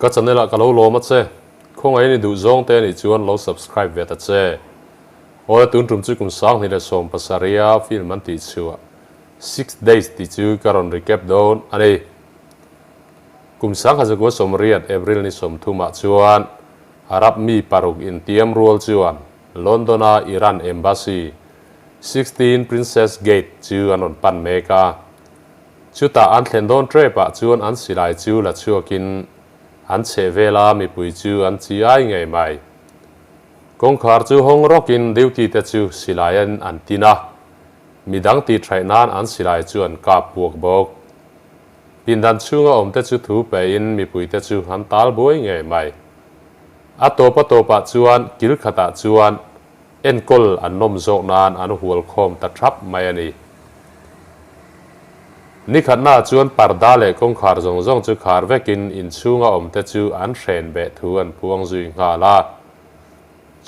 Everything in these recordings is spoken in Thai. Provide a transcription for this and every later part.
ก็จะนี่ละก็รู้มาเจ้คงไอ้นี่ดูจ้องเต้นี่ชวนเรา subscribe เวทเจ้โอ้ยตุนทุ่มจุกุมสังนี่เลยส่งภาษาเรียฟิลมันติดชัว 6 days ติดชัวการอน recap โดนอันนี้กุมสังเขาจะกูสมเรียนเอพริลนี่สมทุ่มชวนอาหรับมีปารุกอินเตียมรัวชวนลอนดอนอิรันเอมบาซี16 Princess Gate ชวนอนปันเมกาชุดตาอันเทนโดนเทรปะชวนอันสิไลชัวละชัวกินอันเชเวลามีปุยจูอันชีไอไงไม่กงขารจูฮงรกินดิวตีเตจูสิลายันอันตินะมีดังตีไทรนานอันสิลายจูอันกาบวกบกปินดันชูงอมเตจูถูไปอินมีปุยเตจูอันตาลบวยไงไม่อัตโตปะจวนกิลขตาจวนเอ็นกลอันนมโจนานอันหัวคมตะทับไม่อันนี้นี่ขันหน้าจวนปาร์ดาเล่กงขารจงจูขารเวกินอินชูงอมเตจูอันเชนเบทวนพวงจุยงาลา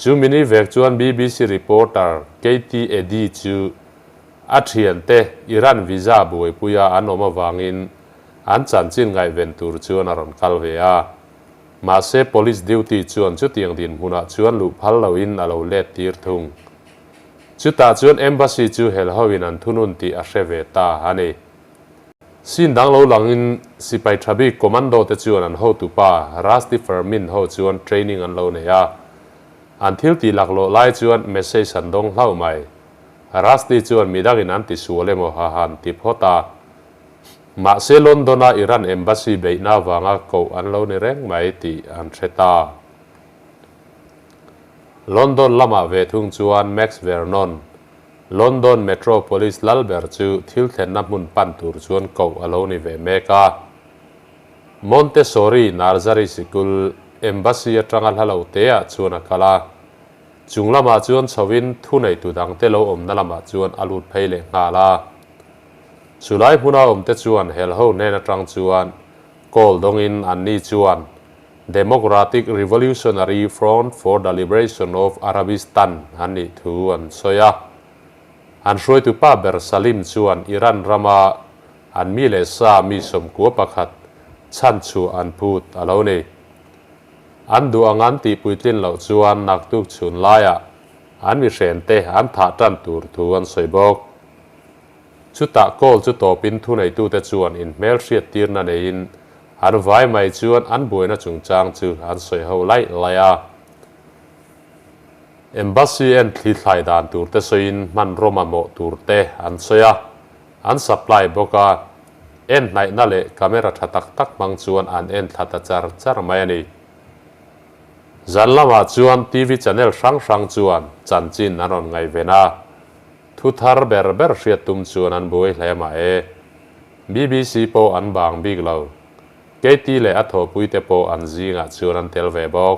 จูมินิเวกจวน BBC reporter Katie Eddy จูอัฐียนเตอิรันวีซ่าบวยปุยาอันอมวางอินอันจันจินไงเวนตูร์จวนอรอนคัลเวียมาเซ police duty จวนจุดยังดินหุนจวนลุพัลลาวินอลาวเลตตีร์ทุงจุดตาจวน embassy จูเฮลฮาวินันทุนุนตีอาเชเวตาฮันนี่สินดังโลหลังอินสิไปทับีคอมมานโดเตจวนอันฮูตุป้ารัสติฟอร์มินฮูจวนเทรนนิ่งอันโลเนียอันทิลตีหลักโลไลจวนเมสเซจันดงเล่าไม่รัสติจวนมีดักอินอันติสัวเลโมฮาฮันติพอตามาเซลอนโดนาอิรันเอมบาซีเบย์นาวางกูอันโลเนเรงไม่ติอันเชตาลอนดอนลามาเวทุงจวนแม็กซ์เวอร์นอนลอนดอนเมโทรโพลิสลัลเบอร์จูทิลเทนนับมุนปันตูร์จวนกูอันโลนิเวเมกามอนเตสซอรีนาร์ซาริสิกุลเอมบาซีตรังอัลฮัลโลเตียจวนอัคลาจุงลามาจวนชวินทุนัยตุดังเตโลอมนัลมาจวนอัลุดเพลเลงาลาสุไลพุนาอมเตจวนเฮลโฮเนนตรังจวนกอลดงอินอันนี้จวน Democratic Revolutionary Front for the Liberation of Arabistan อันนี้ทวนโซยาอันช่วยตุป้าเบอร์ซาลิมจวนอิรันรามาอันมีเลซามีสมกัวประคัดชันชูอันพูดอะไรนี่อันดูอันตีปุยตินเหล่าจวนนักตุกชุนลายอันมีเชนเตอันถาตันตูร์ทวนสวยบอกชุดตะโกลจุดโตปินทุนในตู้เตจวนอินเมลเชียตีร์นันเองอันไว้ไม่จวนอันบุยนัจุงจางจูอันสวยเฮาไล่ลายเอมบาซีเอ็นทิลไลดานตูร์เตสอินมันโรมาโมตูร์เตอันสวยอันสัพพลายบอกว่าเอ็นในนั่นเลยคาเมราทัดตักมังจวนอันเอ็นทัดจาร์ไม่นี่จันละมาจวนทีวีชแนลช่างจวนจันจินอันนไงเวน่าทุทาร์เบอร์เชียตุมจวนอันบุยเลยมาBBC โปอันบางบิกเลาเกตีเลอัทโฮปุยเตโปอันจีงจวนอันเทลเวบอก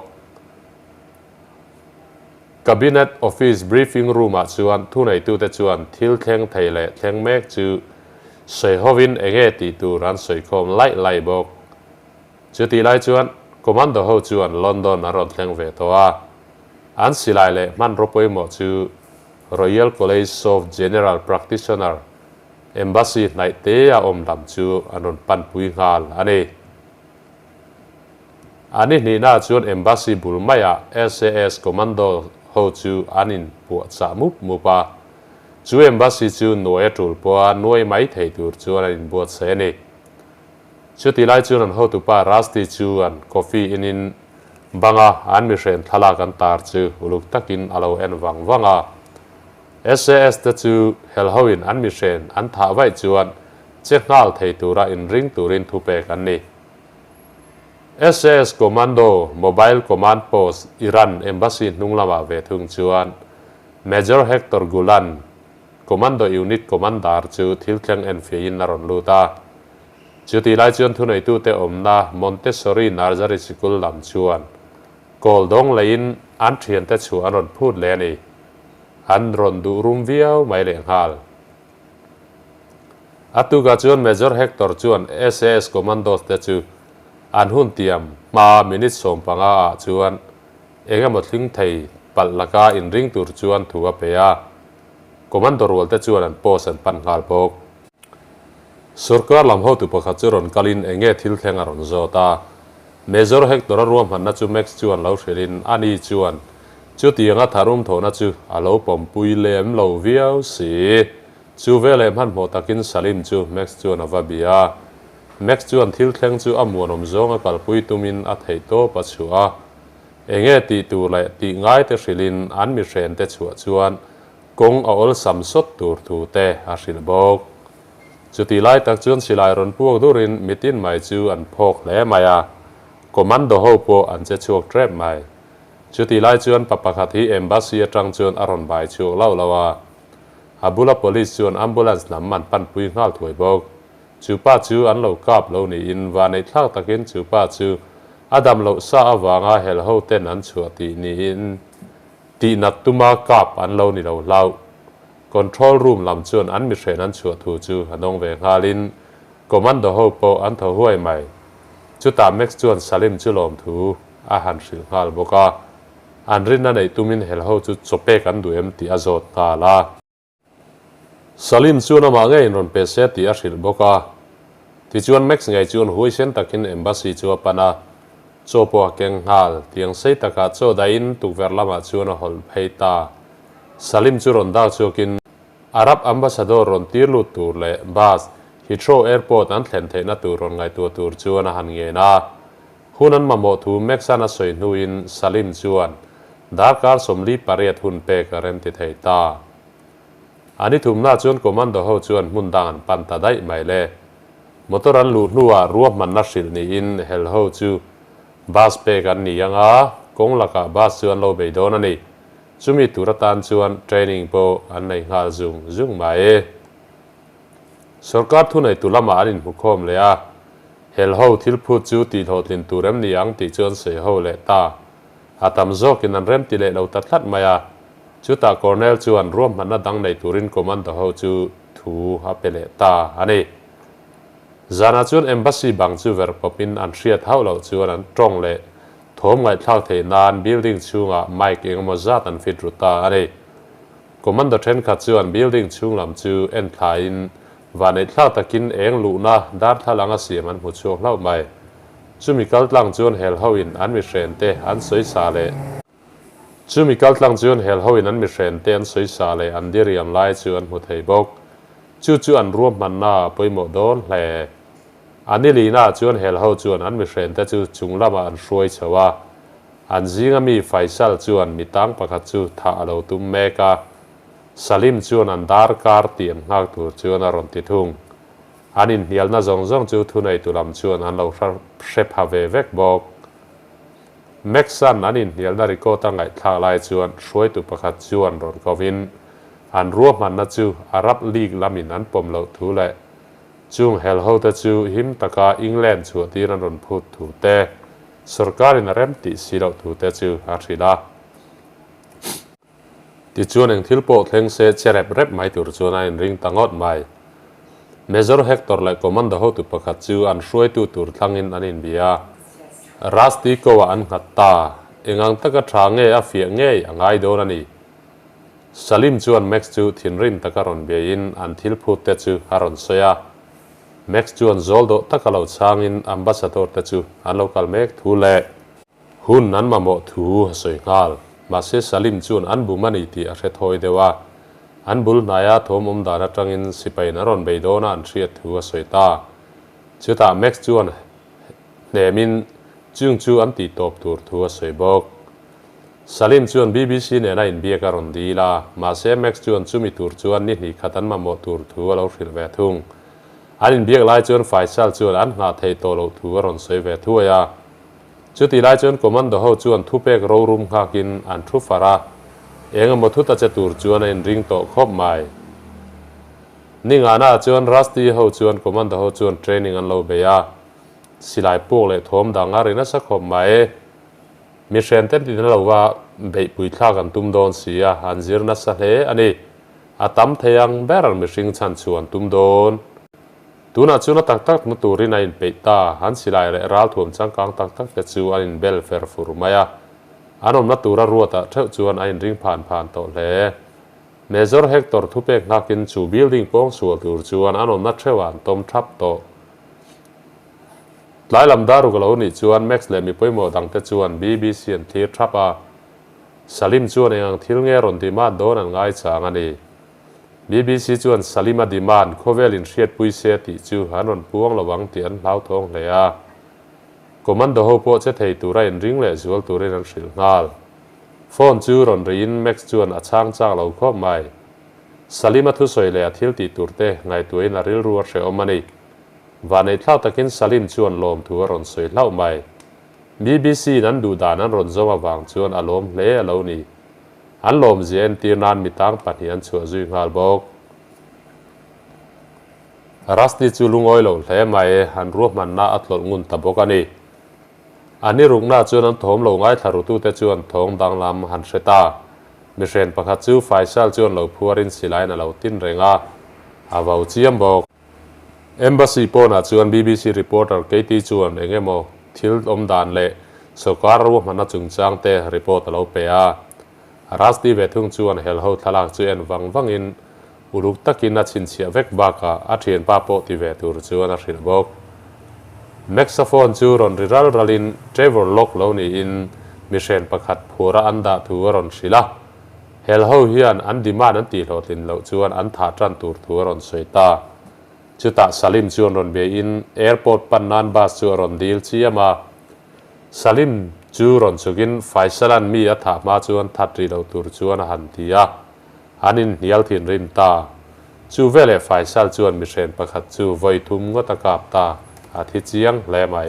Cabinet Office Briefing Room จวนทุนในตู้เตจวนทิลเทงไทยเลเทงเมกจูสวยฮวินเอเกตีตูรันสวยคมไล่บอกจุดที่ไล่จวนคอมมานโดฮูจวนลอนดอนอารอนเทงเวตัวอันสิไลเลมันรบไปหมดจู Royal College of General Practitioner Embassy ในเตียอมดำจูอันนปันปุยงาลอันนี้นี่น่าจวน Embassy บุลไม่SAS Commando ฮูจูอันนินปวดสามุปะจู Embassy จูหน่วยจุลปัวหน่วยไม่เทตูจูอันนินปวดเสนีชุดที่ไล่จูนันฮูตุปารัสติจูอันกาแฟอินินบังอันมิเชนทลากันตาร์จูอุลุกตักินอลาวเอ็นวังSAS ตจูเฮลฮาวินอันมิเชนอันท้าไว้จวนเจ็ดนัลเทตูระอินริงตูรินทุเปกันนี่ SAS Commando Mobile Command Post อิรัน Embassy นุ่งละมาเวทุงจวน Major Hector Gulan Commando Unit Commander จูทิลเทงเอ็นฟีอินนารอนลูตาจุดที่ไล่จวนทุนในตู้เตอมนามอนเตสซอรีนาร์ซาริสกุลลำจวนกอลดงเลนอันเทียนเตชัวอันรอนพูดเลนี่อันรอนดูรุมวิวไม่เลงฮัลอัตุกาจวนเมเจอร์เฮกตอร์จวน SAS Commando เตจูอันหุ่นเตียมมามินิสสมปังอาจวนเองหมดลิงไทยปัลลักาอินริงตูร์จวนถูกเปียคอมมานโดรัวเตจวนอันโพสันปันฮาลโบกสุรการลำหูตุปขัดจุรนกลินเองทิลเทงอรอนโจตา Major Hector rùm hẳn na chú Max chuan lâu xịrin ani chuan chú tiếng á thà rùm thổ na chú à lâu bom bùi lem lâu viau xì chú về lem hẳn mô takin Salim chú Max chuan à vabia Max chuan thil thleng chú amuan zong a kalpui tumin a thei to pa chua enge ti tu le ti ngai te xilin an mi hren te chua chuan kong a ol sam sot tur thu te a hril bok chu ti lai tak chuan silai ron puak durin mitin mai chu an phok le maya commando ho po an che chuak trap mai chu ti lai chuan papakhat hi embassy atang chuan aron bai chuak lo lawa abula police chuan ambulance nam man pan pui ngal thoi bok chu pa chu an lo kap lo ni in wa nei thak takin chu pa chu adam lo sa awanga hel ho ten an chua ti ni in ti nat tuma kap an lo ni lo lau control room lam chuan an mi hren an chua thu chu anong ve ngalin commando ho po an tho huai mai chu ta Max chuan Salim chu lom thu a han hril ngal boka an rin na nei tumin hel ho chu chope kan duem ti azot ta la Salim chuan ama nge in ron pe se ti a hril boka ti chuan Max ngai chuan hui sen takin embassy chu pana chopo keng hal tiang sei taka cho dain tukver lama chuan a hol pheita Salim chu ron da chukin Arab ambassador ron tirlu tur le bas Heathrow airport an thlen theina tur ron ngai tur chuan a han nge na hunan mamo thu Max ana soi nuin Salim chuan Dakar somli pariat hun pe karem ti theita ani thumna chuan commando ho chuan mundan panta dai mai le motor an lu hnuwa ruam man na hril ni in hel ho chu bus pe kan ni anga kong laka bus chuan lo be don ani chumi turatan chuan training po an nei ngal zung mai sarkar thu nei tulama anin hukhom le a hel ho thil phu chu ti thotlin turem ni ang ti chuan se ho le ta atam zok in an rem ti le lo tatlat maya chu ta cornel chuan ruam man na dang nei turin commando ho chu thu ha pele ta ani zana chuan embassy bang chu ver popin an hriat haulo chuan an tong le thom ngai thak the nan building chunga mike engemaw zat an fit ruta ani commando then kha chuan building chung lam chu en thain vanei thla takin eng luhna dar thalanga siam an hmu chuak hlau mai chumi kaltlang chuan hel hoin an mi hren te an soi sa le chumi kaltlang chuan hel hoin an mi hren te an soi sa le an diriam lai chu an hmu thei bok chu an ruam man na poimo don hle anili na chuan hel ho chuan an mi hren te chu chunglama an hruai chawa an zinga mi Faisal chuan Mitang pakhat chu tha alo tum meka Salim chuan an dar kar tiam ngak tur chuan a ron ti thung anin hialna zong chu thunei tulam chuan an lo hrep ha ve vek bok Maxan anin hialna rikota ngai thla lai chuan hruai tu pakhat chuan ron kovin an ruam man na chu Arab League lamin an pom lo thu le chung hel ho ta chu him taka England chu ti ran ron phut thu te sarkarin rem ti silo thu te chu a thila ti chuan eng thilpo thleng se cherep rep mai tur chuan a in ring tangot mai Major Hector le commando ho tu pakhat chu an hruai tu tur thlangin an in bia rasti ko an ngatta engang taka tha nge a fia nge angai don ani Salim chuan Max chu thinrin takaron bein an thilphut te chu haron soya Max chuan zoldo takalo changin ambassador te chu an local mek thu le hun nan mamo thu soi ngal ma se Salim chuan an bumani ti a hre thoi dewa an bul naya thom dana tangin sipai naron beidona an hriat thu a soita chuta Max chuan nemin chung chu an ti top tur thu a soi bok Salim chuan BBC ne na in bia karon dila ma se Max chuan chumi tur chuan ni khatan ma mo tur thu alo hril ve thung an in biak lai chuan Faisal chuan an nga thei to lo thu ron soi ve thu ya chuti lai chuan commando ho chuan thu pek ro rum khakin an thu fara enga mo thu ta che tur chuan in ring to khop mai ninga na chuan rasti ho chuan commando ho chuan training an lo be ya silai pok le thom danga rina sa khop mai mi hren ten tin lo wa bei pui thla kan tum don sia han zirna sa hle ani atam theyang beral mi hring chan chuan tum don tuna chuna tak na turina in peita han silai le ral thuam changkang tak te chu an in bel fer fur maya anom na tura ruata theu chuan a in ring phan to hle Major Hector thupek nakin chu building pong sual tur chuan anom na theuan tom thap to หลายลำดารุกเหล่านี้ชวนแม็กซ์เลมีป่วยหมดดังแต่ชวน BBC อันที่ทับสลิมชวนเองที่เงี้ยรอนดีมาโดนง่ายจังอันนี้ BBC ชวนสลิมดีมานโคเวลินเชียดปุยเสียติจูหันวันพวงระวังเตียนเล้าทองเลยก็มันโดนพวกเจ้าเทยตัวไรริงเลยจวลตัวเรนังสิลงาลฟอนจูรอนรินแม็กซ์ชวนอาช่างจ้างเราครบไม่สลิมทุสอยเลยทิลติตัวเตะไงตัวเองริลรัวเสียอมันนี่วันในเท่าตะกินสลิมชวนลมทัวรอนสอยเล่าไม่ BBC นั้นดูดานั้นรอนจงวางชวนอารมณ์เล่เหล่านี้อันลมเจียนตีนานมีตังปัญญาชัวจุยงาลบอกรัสติจูลุงอ้อยลงเล่ไม่หันรวบมันน่าอัตลงุนตะบกันนี่อันนี้รุงน่าชวนนั้นถมลงไอ้ทารุตุเตชวนถงดังลำหันเสตามิเชนประคัตจูไฟซัลชวนเหล่าพัวรินสิไลน์น่ะเหล่าตินเริงอาวาวเจียมบอกEmbassy ปนชวน BBC reporter เกติชวนเองโมทิลอมดานเล่สการรวมมันจุงจางเตะรีพอร์ตเราเปียรัสดีเวทุงชวนเฮลโฮทลากชวนวังอินอุรุกตะกินนัดชินเชียเวกบากาอาเทียนป้าโปติเวตูรชวนอาชิลบอกแม็กซ์ฟอนจูรอนริรัลรัลินเทรเวอร์ล็อกเหล่านี้อินมิเชนประคัดผัวอันดาทัวรอนศิลาเฮลโฮเฮียนอันดีมานันตีโหลตินเหล่าชวนอันถาจันตูทัวรอนสวยตาจุดตาสลิมชวนรอนเบอินแอร์พอร์ตปันนันบาสชวนรอนดีลเชียมาสลิมจูรอนสุกินไฟสลันมีอัฐามาชวนทัดรีเราตูรชวนหันทียาอันนินเฮียลทินริมตาจูเวเลไฟสัลชวนมิเชนประคัดจูไวทุมงตะกาบตาอาทิตย์เจียงแลมา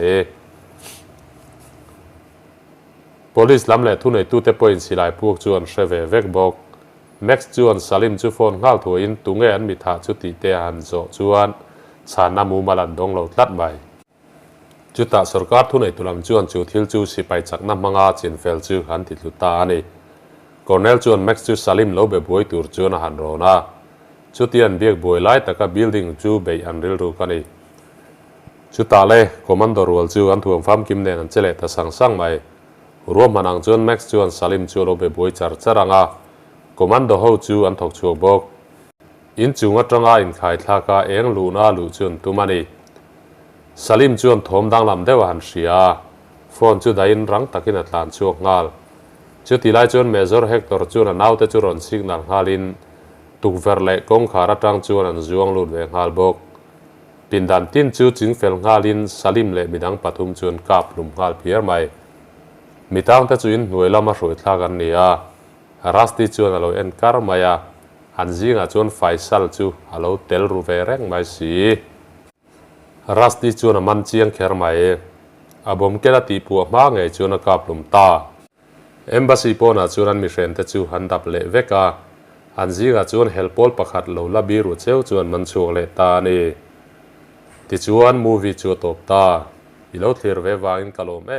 police ลำเล่ทุนในตู้เตปอยน์สิไลพวกชวนเชเวเวกบอกแม็กซ์ชวนสลิมจูฟอนข้าวถั่วอินตุงเงินมิถาจุติเตหันโซชวนชานามูมาลันดงเราตัดใบจุดตาสกัดทุนในตุลำชวนจูทิลจูสิไปจากน้ำมังอาจินเฟลจูหันติดลุตาอันนี้คอร์เนลชวนแม็กซ์จูสลิมเราเบบวยตูร์ชวนหันโรนาจุดที่อันเบียกบวยไล่แต่กับบิลดิ้งจูเบย์อันริลรูกันนี้จุดตาเล่คอมมานโดรัวจูอันถ่วงฟาร์มกิมเนนันเจเลตสังไม่รวมมันอังจวนแม็กซ์จวนสลิมจูเราเบบวยจาร์จารังคอมมานโดฮูจูอันทกชัวบอกอินจูงอัตรังอินขายทากาเองลูน่าลูจวนตุมันนี่สลิมจวนทอมดังลำเดวหันเชียฟอนจูได้อินรังตักินอัตลานชัวงาลจุดที่ไล่จวนเมเจอร์เฮกตอร์จวนนาวเตจูรอนสิกนัลฮาลินตุกเวร์เล่กงขารัตังจวนอันจวงลูดเวงฮาลบอกปินดันตินจูจิงเฟลงาลินสลิมเล่บิดังปัทุมจวนกาบลุมฮาลเพียร์ไม่มิตางเตจูอินหน่วยละมาช่วยทากันนี่รัสติจวนเราเอ็นคาร์มายาอันจิงจวนไฟซัลจูเราเตลรูเวเรงไม่สีรัสติจวนมันเชียงเคร์ไม่อบมเกลตีปัวมาไงจวนกาบลุมตาเอ็มบาซีปอนจวนมิเชนเตจูฮันดับเล่เวกาอันจิงจวนเฮลโพลประคัดเราลาบิรุเซลจวนมันชัวเลตานี่ติจวนมูวีจูตบตาอีโลเทอร์เววาอินกาโลเม